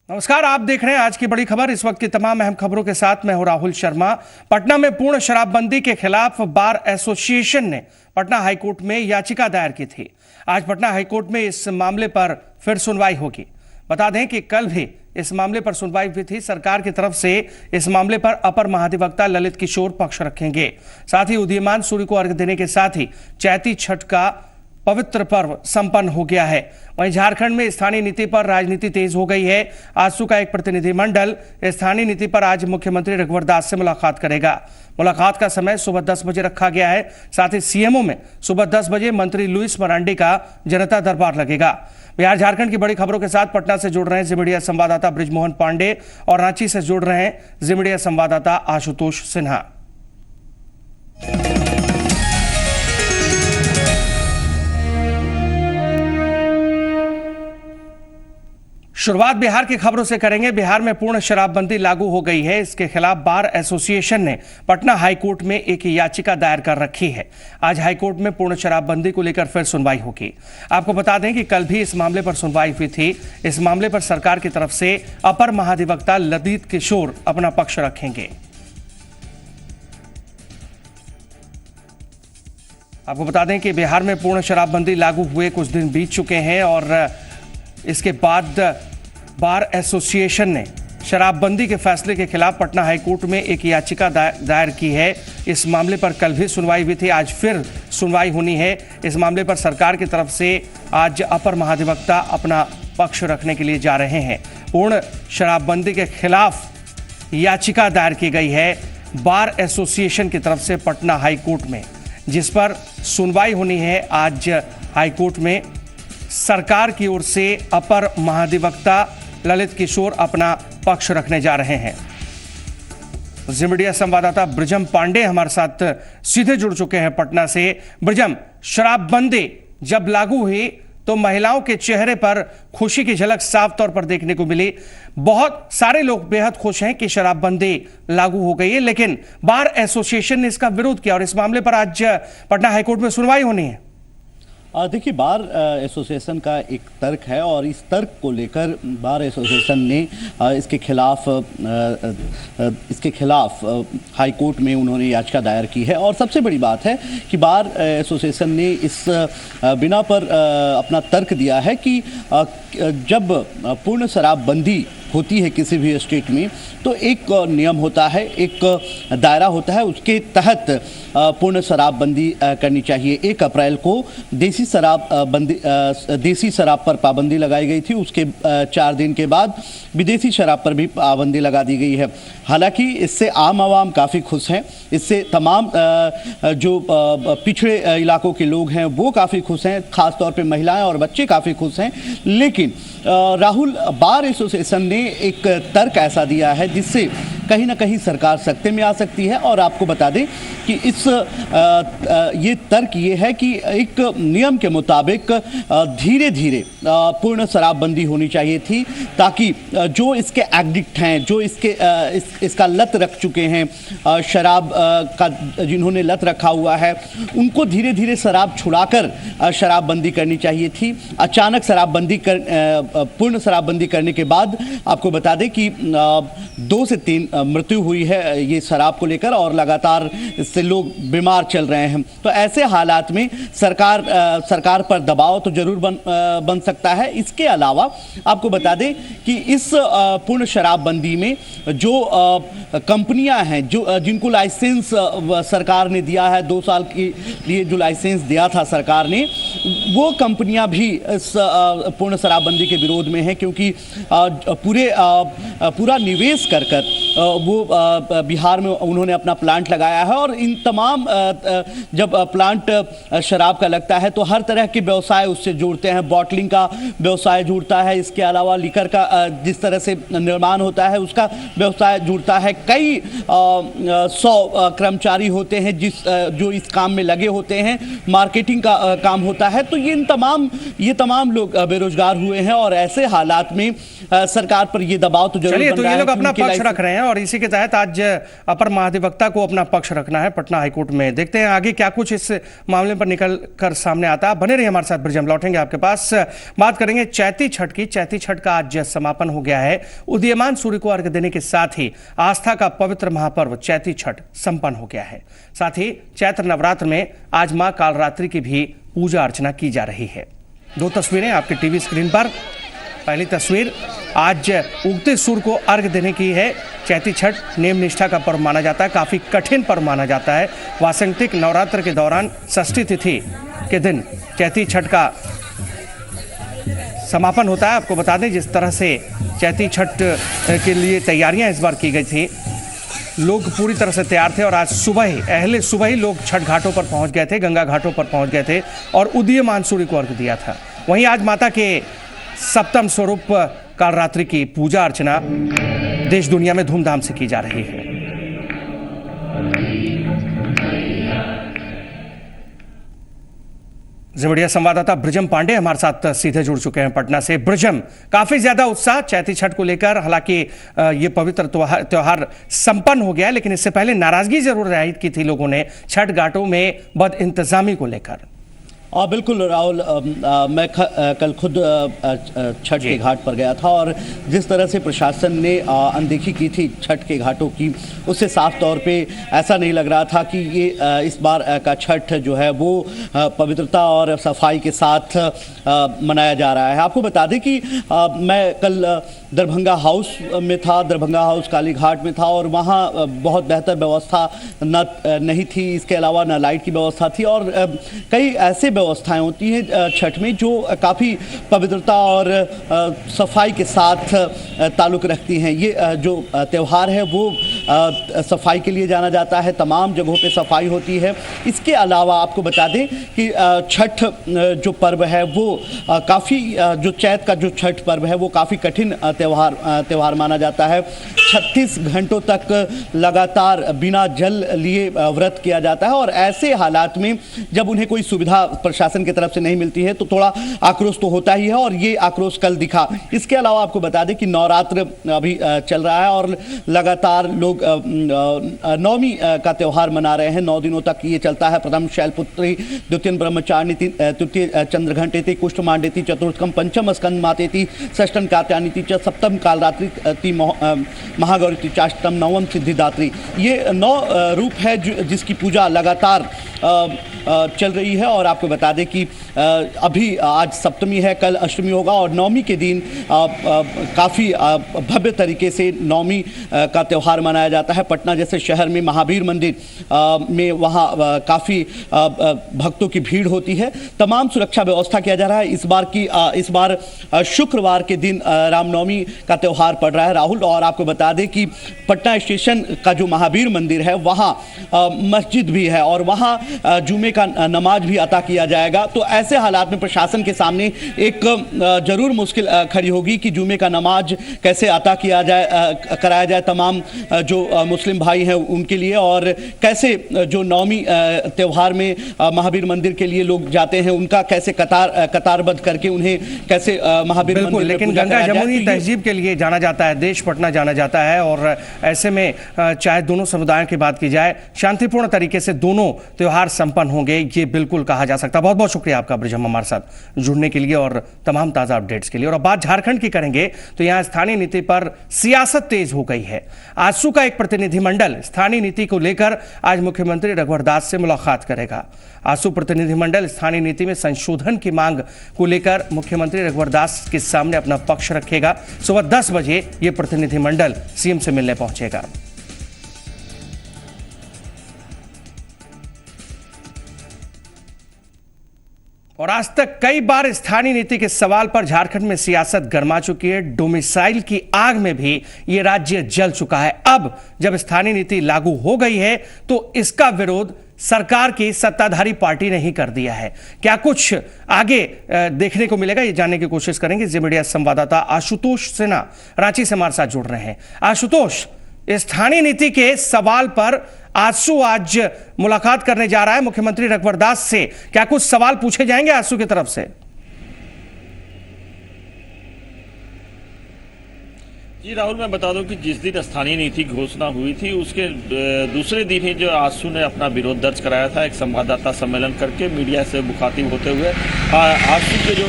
नमस्कार, आप देख रहे हैं आज की बड़ी खबर। इस वक्त की तमाम अहम खबरों के साथ मैं हूं राहुल शर्मा। पटना में पूर्ण शराबबंदी के खिलाफ बार एसोसिएशन ने पटना हाईकोर्ट में याचिका दायर की थी। आज पटना हाईकोर्ट में इस मामले पर फिर सुनवाई होगी। बता दें कि कल भी इस मामले पर सुनवाई हुई थी। सरकार की तरफ से इस मामले पर अपर महाधिवक्ता ललित किशोर पक्ष रखेंगे। साथ ही उदीयमान सूर्य को अर्घ्य देने के साथ ही चैती छठ का पवित्र पर्व संपन्न हो गया है। वहीं झारखंड में स्थानीय नीति पर राजनीति तेज हो गई है। आजसू का एक प्रतिनिधिमंडल स्थानीय नीति पर आज मुख्यमंत्री रघुवर दास से मुलाकात करेगा। मुलाकात का समय सुबह 10 बजे रखा गया है। साथ ही सीएमओ में सुबह 10 बजे मंत्री लुइस मरांडी का जनता दरबार लगेगा। बिहार झारखंड की बड़ी खबरों के साथ पटना से जुड़ रहे हैं जी मीडिया संवाददाता बृजमोहन पांडे और रांची से जुड़ रहे हैं जी मीडिया संवाददाता आशुतोष सिन्हा। शुरुआत बिहार की खबरों से करेंगे। बिहार में पूर्ण शराबबंदी लागू हो गई है। इसके खिलाफ बार एसोसिएशन ने पटना हाईकोर्ट में एक याचिका दायर कर रखी है। आज हाईकोर्ट में पूर्ण शराबबंदी को लेकर फिर सुनवाई होगी। आपको बता दें कि कल भी इस मामले पर सुनवाई हुई थी। इस मामले पर सरकार की तरफ से अपर महाधिवक्ता ललित किशोर अपना पक्ष रखेंगे। आपको बता दें कि बिहार में पूर्ण शराबबंदी लागू हुए कुछ दिन बीत चुके हैं और इसके बाद बार एसोसिएशन ने शराबबंदी के फैसले के खिलाफ पटना हाईकोर्ट में एक याचिका दायर की है। इस मामले पर कल भी सुनवाई हुई थी, आज फिर सुनवाई होनी है। इस मामले पर सरकार की तरफ से आज अपर महाधिवक्ता अपना पक्ष रखने के लिए जा रहे हैं। पूर्ण शराबबंदी के खिलाफ याचिका दायर की गई है बार एसोसिएशन की तरफ से पटना हाईकोर्ट में, जिस पर सुनवाई होनी है आज हाईकोर्ट में। सरकार की ओर से अपर महाधिवक्ता ललित किशोर अपना पक्ष रखने जा रहे हैं। जी मीडिया संवाददाता ब्रिजम पांडे हमारे साथ सीधे जुड़ चुके हैं पटना से। ब्रिजम, शराबबंदी जब लागू हुई तो महिलाओं के चेहरे पर खुशी की झलक साफ तौर पर देखने को मिली। बहुत सारे लोग बेहद खुश हैं कि शराबबंदी लागू हो गई है, लेकिन बार एसोसिएशन ने इसका विरोध किया और इस मामले पर आज पटना हाईकोर्ट में सुनवाई होनी है। देखिए, बार एसोसिएशन का एक तर्क है और इस तर्क को लेकर बार एसोसिएशन ने इसके खिलाफ हाई कोर्ट में उन्होंने याचिका दायर की है। और सबसे बड़ी बात है कि बार एसोसिएशन ने इस बिना पर अपना तर्क दिया है कि जब पूर्ण शराबबंदी होती है किसी भी स्टेट में तो एक नियम होता है, एक दायरा होता है, उसके तहत पूर्ण शराबबंदी करनी चाहिए। 1 अप्रैल को देसी शराब पर पाबंदी लगाई गई थी। उसके 4 दिन के बाद विदेशी शराब पर भी पाबंदी लगा दी गई है। हालांकि इससे आम आवाम काफ़ी खुश हैं, इससे तमाम जो पिछड़े इलाकों के लोग हैं वो काफ़ी खुश हैं, ख़ासतौर पे महिलाएं और बच्चे काफ़ी खुश हैं। लेकिन राहुल, बार एसोसिएशन ने एक तर्क ऐसा दिया है जिससे कहीं ना कहीं सरकार सख्ते में आ सकती है। और आपको बता दें कि ये तर्क ये है कि एक नियम के मुताबिक धीरे धीरे पूर्ण शराबबंदी होनी चाहिए थी, ताकि जो इसके एडिक्ट हैं, जो इसका लत रख चुके हैं, शराब का जिन्होंने लत रखा हुआ है, उनको धीरे धीरे शराब छुड़ाकर शराबबंदी करनी चाहिए थी। अचानक पूर्ण शराबबंदी करने के बाद आपको बता दें कि 2 से 3 मृत्यु हुई है ये शराब को लेकर और लगातार इससे लोग बीमार चल रहे हैं। तो ऐसे हालात में सरकार पर दबाव तो जरूर बन सकता है। इसके अलावा आपको बता दें कि इस पूर्ण शराबबंदी में जो कंपनियां हैं, जिनको लाइसेंस सरकार ने दिया है, 2 साल के लिए जो लाइसेंस दिया था सरकार ने, वो कंपनियां भी इस पूर्ण शराबबंदी के विरोध में हैं, क्योंकि पूरा निवेश कर वो बिहार में उन्होंने अपना प्लांट लगाया है। और इन तमाम जब प्लांट शराब का लगता है तो हर तरह के व्यवसाय उससे जुड़ते हैं। बॉटलिंग का व्यवसाय जुड़ता है, इसके अलावा लिकर का जिस तरह से निर्माण होता है उसका व्यवसाय जुड़ता है। कई 100 कर्मचारी होते हैं जो इस काम में लगे होते हैं, मार्केटिंग का काम होता है। तो ये तमाम लोग बेरोजगार हुए हैं और ऐसे हालात में सरकार पर ये दबाव तो जरूर चलिए, बन तो रहा ये है लोग कि अपना उनकी पक्ष रख रहे हैं और इसी के तहत आज अपर महाधिवक्ता को अपना पक्ष रखना है पटना हाईकोर्ट में। देखते हैं आगे क्या कुछ इस मामले पर निकल कर सामने आता है। बने रहिए हमारे साथ, ब्रिज हम लौटेंगे आपके पास। बात करेंगे चैती छठ की। चैती छठ का आज समापन हो गया है। उदीयमान सूर्य को अर्घ्य देने के साथ ही आस्था का पवित्र महापर्व चैती छठ संपन्न हो गया है। साथ ही चैत्र नवरात्र में आज मां कालरात्रि की भी पूजा अर्चना की जा रही है। दो तस्वीरें आपके टीवी स्क्रीन पर। पहली तस्वीर आज उगते सूर्य को अर्घ्य देने की है। चैती छठ नेम निष्ठा का पर्व माना जाता है, काफी कठिन पर्व माना जाता है। वासंतिक नवरात्र के दौरान षष्ठी तिथि के दिन चैती छठ का समापन होता है। आपको बता दें, जिस तरह से चैती छठ के लिए तैयारियां इस बार की गई थी, लोग पूरी तरह से तैयार थे और आज अहले सुबह ही लोग छठ घाटों पर पहुंच गए थे, गंगा घाटों पर पहुंच गए थे और उदीयमान सूर्य को अर्घ्य दिया था। वहीं आज माता के सप्तम स्वरूप कालरात्रि की पूजा अर्चना देश दुनिया में धूमधाम से की जा रही है। मीडिया संवाददाता ब्रिजम पांडे हमारे साथ सीधे जुड़ चुके हैं पटना से। ब्रिजम, काफी ज्यादा उत्साह चैती छठ को लेकर, हालांकि ये पवित्र त्योहार संपन्न हो गया है, लेकिन इससे पहले नाराजगी जरूर जाहिर की थी लोगों ने छठ घाटों में बद इंतजामी को लेकर। बिल्कुल राहुल, मैं कल खुद छठ के घाट पर गया था और जिस तरह से प्रशासन ने अनदेखी की थी छठ के घाटों की, उससे साफ तौर पे ऐसा नहीं लग रहा था कि ये इस बार का छठ जो है वो पवित्रता और सफाई के साथ मनाया जा रहा है। आपको बता दें कि मैं कल दरभंगा हाउस में था, दरभंगा हाउस काली घाट में था और वहाँ बहुत बेहतर व्यवस्था नहीं थी। इसके अलावा न लाइट की व्यवस्था थी और कई ऐसे व्यवस्थाएं होती हैं छठ में जो काफ़ी पवित्रता और सफाई के साथ ताल्लुक़ रखती हैं। ये जो त्यौहार है वो सफाई के लिए जाना जाता है, तमाम जगहों पे सफाई होती है। इसके अलावा आपको बता दें कि छठ जो पर्व है वो काफ़ी, जो चैत का जो छठ पर्व है वो काफ़ी कठिन त्यौहार माना जाता है। 36 घंटों तक लगातार बिना जल लिए व्रत किया जाता है और ऐसे हालात में जब उन्हें कोई सुविधा प्रशासन की तरफ से नहीं मिलती है तो थोड़ा आक्रोश तो होता ही है और ये आक्रोश कल दिखा। इसके अलावा आपको बता दें कि नवरात्र अभी चल रहा है और लगातार लोग नवमी का त्यौहार मना रहे हैं। 9 दिनों तक ये चलता है। प्रथम शैलपुत्री, द्वितीय ब्रह्मचारिणी, तृतीय चंद्रघंटेति, कुष्ठमांडेति, चतुर्थकम पंचम स्कंद मातेति, षष्ठम कात्यायनीति च, सप्तम कालरात्रि महागौरी, चाष्टम नवम सिद्धिदात्री। ये 9 रूप है जिसकी पूजा लगातार चल रही है। और आपको बता दें कि अभी आज सप्तमी है, कल अष्टमी होगा और नवमी के दिन काफ़ी भव्य तरीके से नवमी का त्यौहार मनाया जाता है। पटना जैसे शहर में महावीर मंदिर में वहाँ काफ़ी भक्तों की भीड़ होती है। तमाम सुरक्षा व्यवस्था किया जा रहा है। इस बार शुक्रवार के दिन रामनवमी का त्यौहार पड़ रहा है राहुल। और आपको बता दें कि पटना स्टेशन का जो महावीर मंदिर है वहाँ मस्जिद भी है और वहाँ जुमे का नमाज भी अता किया जाएगा। तो ऐसे हालात में प्रशासन के सामने एक जरूर मुश्किल खड़ी होगी कि जुमे का नमाज कैसे अता किया जाए, कराया जाए तमाम जो मुस्लिम भाई हैं उनके लिए, और कैसे जो नवमी त्यौहार में महावीर मंदिर के लिए लोग जाते हैं उनका कैसे कतारबद्ध करके उन्हें कैसे महावीर मंदिर। लेकिन गंगा जमुनी तहजीब के लिए जाना जाता है, देश पटना जाना जाता है और ऐसे में चाहे दोनों समुदायों की बात की जाए, शांतिपूर्ण तरीके से दोनों त्यौहार संपन्न होंगे, ये बिल्कुल कहा जा सकता है। बहुत बहुत शुक्रिया आपका ब्रिजम हमारे साथ जुड़ने के लिए और तमाम ताजा अपडेट्स के लिए। और अब बात झारखंड की करेंगे तो यहाँ स्थानीय नीति पर सियासत तेज हो गई है। आजसू का एक प्रतिनिधिमंडल स्थानीय नीति को लेकर आज मुख्यमंत्री रघुवर दास से मुलाकात करेगा। आजसू प्रतिनिधिमंडल स्थानीय नीति में संशोधन की मांग को लेकर मुख्यमंत्री रघुवर दास के सामने अपना पक्ष रखेगा। सुबह 10 बजे ये प्रतिनिधिमंडल सीएम से मिलने पहुंचेगा। और आज तक कई बार स्थानीय नीति के सवाल पर झारखंड में सियासत गर्मा चुकी है। डोमिसाइल की आग में भी ये राज्य जल चुका है। अब जब स्थानीय नीति लागू हो गई है तो इसका विरोध सरकार की सत्ताधारी पार्टी ने ही कर दिया है। क्या कुछ आगे देखने को मिलेगा, ये जानने की कोशिश करेंगे। जी मीडिया संवाददाता आशुतोष सिन्हा रांची से हमारे साथ जुड़ रहे हैं। आशुतोष, स्थानीय नीति के सवाल पर आजसू आज मुलाकात करने जा रहा है मुख्यमंत्री रघुवर दास से, क्या कुछ सवाल पूछे जाएंगे आजसू की तरफ से? जी राहुल, मैं बता दूं कि जिस दिन स्थानीय नीति घोषणा हुई थी उसके दूसरे दिन ही जो आजसू ने अपना विरोध दर्ज कराया था, एक संवाददाता सम्मेलन करके मीडिया से मुखातिब होते हुए आजसू के जो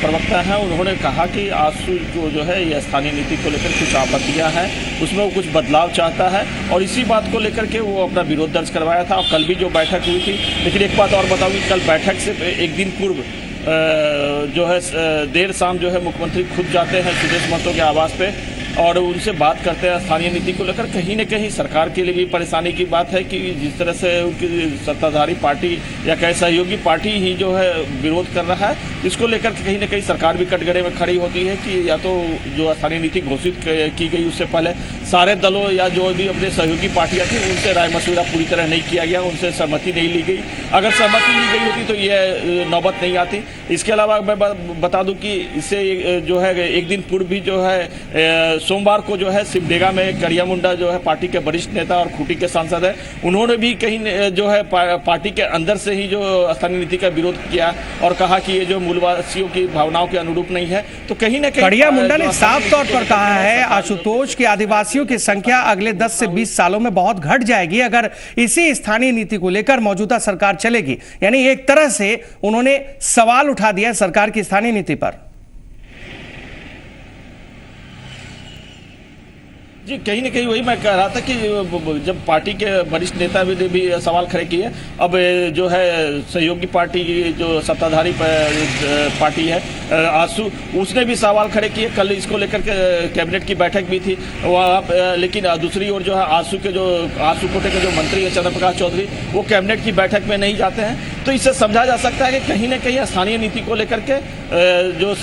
प्रवक्ता हैं उन्होंने कहा कि आजसू को जो है ये स्थानीय नीति को लेकर कुछ आपत्तियां हैं, उसमें वो कुछ बदलाव चाहता है और इसी बात को लेकर के वो अपना विरोध दर्ज करवाया था। और कल भी जो बैठक हुई थी, लेकिन एक बात और बताऊँ कि कल बैठक से एक दिन पूर्व जो है देर शाम जो है मुख्यमंत्री खुद जाते हैं सुदेश महतो के आवास पे और उनसे बात करते हैं स्थानीय नीति को लेकर। कहीं न कहीं सरकार के लिए भी परेशानी की बात है कि जिस तरह से उनकी सत्ताधारी पार्टी या कहीं सहयोगी पार्टी ही जो है विरोध कर रहा है, इसको लेकर कहीं न कहीं सरकार भी कटघरे में खड़ी होती है कि या तो जो स्थानीय नीति घोषित की गई उससे पहले सारे दलों या जो भी अपने सहयोगी पार्टियाँ थी उनसे राय मशविरा पूरी तरह नहीं किया गया, उनसे सहमति नहीं ली गई। अगर सहमति ली गई होती तो ये नौबत नहीं आती। इसके अलावा मैं बता दूं कि इससे जो है एक दिन पूर्व भी जो है सोमवार को जो है सिमडेगा में करिया मुंडा जो है पार्टी के वरिष्ठ नेता और खूंटी के सांसद है, उन्होंने भी कहीं जो है पार्टी के अंदर से ही जो स्थानीय नीति का विरोध किया और कहा कि ये जो मूलवासियों की भावनाओं के अनुरूप नहीं है। तो कहीं न कहीं करिया मुंडा ने साफ तौर पर कहा है आशुतोष की आदिवासियों की संख्या अगले 10 से 20 सालों में बहुत घट जाएगी अगर इसी स्थानीय नीति को लेकर मौजूदा सरकार चलेगी। यानी एक तरह से उन्होंने सवाल उठा दिया सरकार की स्थानीय नीति पर। जी कहीं न कहीं वही मैं कह रहा था कि जब पार्टी के वरिष्ठ नेता ने भी सवाल खड़े किए, अब जो है सहयोगी पार्टी जो सत्ताधारी पार्टी है आजसू, उसने भी सवाल खड़े किए। कल इसको लेकर के कैबिनेट की बैठक भी थी वहाँ, लेकिन दूसरी ओर जो है आजसू कोटे के जो मंत्री है चंद्र प्रकाश चौधरी, वो कैबिनेट की बैठक में नहीं जाते हैं। तो इससे समझा जा सकता है कि कहीं न कहीं स्थानीय नीति को लेकर के जो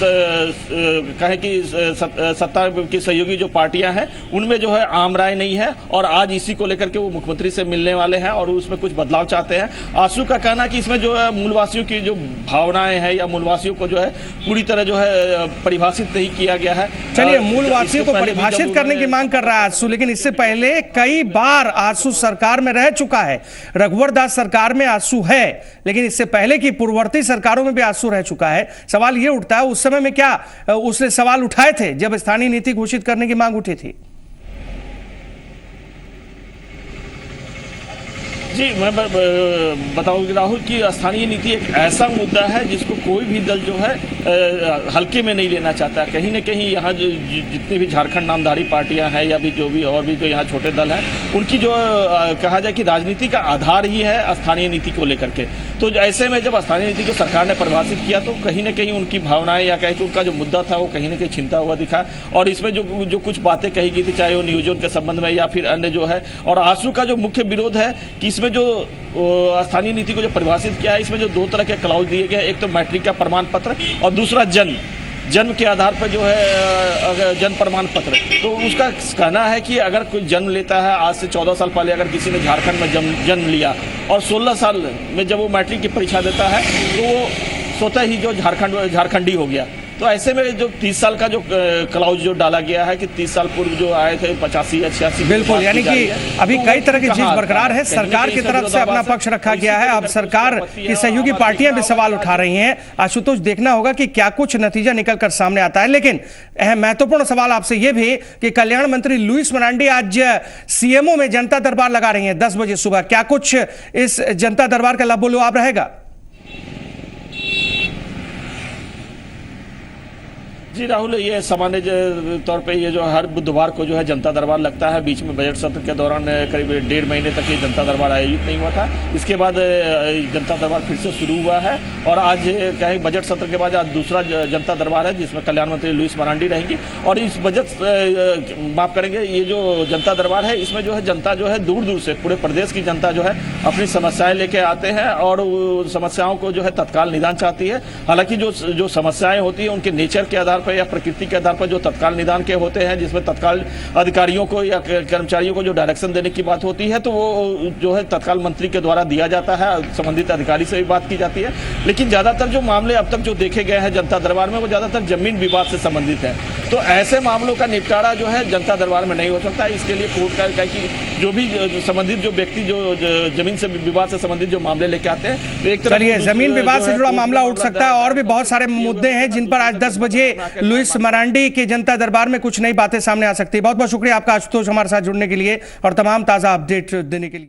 कहें कि सत्ता की सहयोगी जो पार्टियां हैं उनमें जो है आम राय नहीं है और आज इसी को लेकर के वो मुख्यमंत्री से मिलने वाले हैं और उसमें कुछ बदलाव चाहते हैं। आजसू का कहना है कि इसमें जो है मूलवासियों की जो भावनाएं हैं या मूलवासियों को जो है पूरी तरह जो है परिभाषित नहीं किया गया है। चलिए, मूलवासियों को परिभाषित करने की मांग कर रहा है आजसू, लेकिन इससे पहले कई बार आजसू सरकार में रह चुका है। रघुवर दास सरकार में आजसू है, लेकिन इससे पहले की पूर्ववर्ती सरकारों में भी आजसू रह चुका है। सवाल ये उठता है उस समय में क्या उसने सवाल उठाए थे जब स्थानीय नीति घोषित करने की मांग उठी थी? जी मैं बताऊंगी राहुल कि स्थानीय नीति एक ऐसा मुद्दा है जिसको कोई भी दल जो है हल्के में नहीं लेना चाहता। कहीं न कहीं यहाँ जो जितनी भी झारखंड नामधारी पार्टियां हैं या भी जो भी और भी जो यहाँ छोटे दल हैं, उनकी जो कहा जाए कि राजनीति का आधार ही है स्थानीय नीति को लेकर के। तो ऐसे में जब स्थानीय नीति को सरकार ने परिभाषित किया तो कहीं न कहीं उनकी भावनाएं या कहें कि उनका जो मुद्दा था वो कहीं न कहीं छिनता हुआ दिखा। और इसमें जो कुछ बातें कही गई थी, चाहे वो नियोजन के संबंध में या फिर अन्य जो है, और आजसू का जो मुख्य विरोध है कि इसमें जो स्थानीय नीति को जो परिभाषित किया है, इसमें जो दो तरह के क्लाउज दिए गए, एक तो मैट्रिक का प्रमाण पत्र और दूसरा जन्म के आधार पर जो है जन्म प्रमाण पत्र। तो उसका कहना है कि अगर कोई जन्म लेता है आज से 14 साल पहले, अगर किसी ने झारखंड में जन्म लिया और 16 साल में जब वो मैट्रिक की परीक्षा देता है तो वो स्वतः ही जो झारखंडी हो गया। तो ऐसे में जो 30 साल का जो क्लाउज जो डाला गया है कि 30 साल पूर्व जो आए थे 85 या 86, बिल्कुल, यानी कि अभी कई तरह की चीज बरकरार है। सरकार की तरफ से अपना पक्ष रखा गया है, अब सरकार की सहयोगी पार्टियां भी सवाल उठा रही हैं। आशुतोष, देखना होगा कि क्या कुछ नतीजा निकलकर सामने आता है। लेकिन महत्वपूर्ण सवाल आपसे यह भी कि कल्याण मंत्री लुईस मरांडी आज सीएमओ में जनता दरबार लगा रही है 10 बजे सुबह। क्या कुछ इस जनता दरबार का लबोलुआब रहेगा? जी राहुल, ये सामान्य तौर पे ये जो हर बुधवार को जो है जनता दरबार लगता है। बीच में बजट सत्र के दौरान करीब 1.5 महीने तक ये जनता दरबार आयोजित नहीं हुआ था। इसके बाद जनता दरबार फिर से शुरू हुआ है और आज कहीं बजट सत्र के बाद आज दूसरा जनता दरबार है जिसमें कल्याण मंत्री लुईस मरांडी रहेंगी। और इस माफ करेंगे, ये जो जनता दरबार है इसमें जो है जनता जो है दूर दूर से पूरे प्रदेश की जनता जो है अपनी समस्याएं लेके आते हैं और समस्याओं को जो है तत्काल निदान चाहती है। हालांकि जो समस्याएं होती है उनके नेचर के आधार पर या प्रकृति के आधार पर जो तत्काल निदान के होते हैं, जिसमें तत्काल अधिकारियों को या कर्मचारियों को जो डायरेक्शन देने की बात होती है तो वो जो है तत्काल मंत्री के द्वारा दिया जाता है, संबंधित अधिकारी से भी बात की जाती है। लेकिन ज्यादातर जो मामले अब तक जो देखे गए हैं जनता दरबार में वो ज्यादातर जमीन विवाद से संबंधित है। तो तो ऐसे मामलों का निपटारा जो है जनता दरबार में नहीं हो सकता। इसके लिए कोर्ट का कि जो भी संबंधित जो व्यक्ति जो जमीन से विवाद से संबंधित जो मामले लेके आते हैं, तो एक तरह चलिए जमीन विवाद से जुड़ा मामला उठ सकता है और भी बहुत सारे मुद्दे हैं जिन पर आज 10 बजे लुइस मरांडी के जनता दरबार में कुछ नई बातें सामने आ सकती है। बहुत बहुत शुक्रिया आपका आशुतोष हमारे साथ जुड़ने के लिए और तमाम ताजा अपडेट देने के लिए।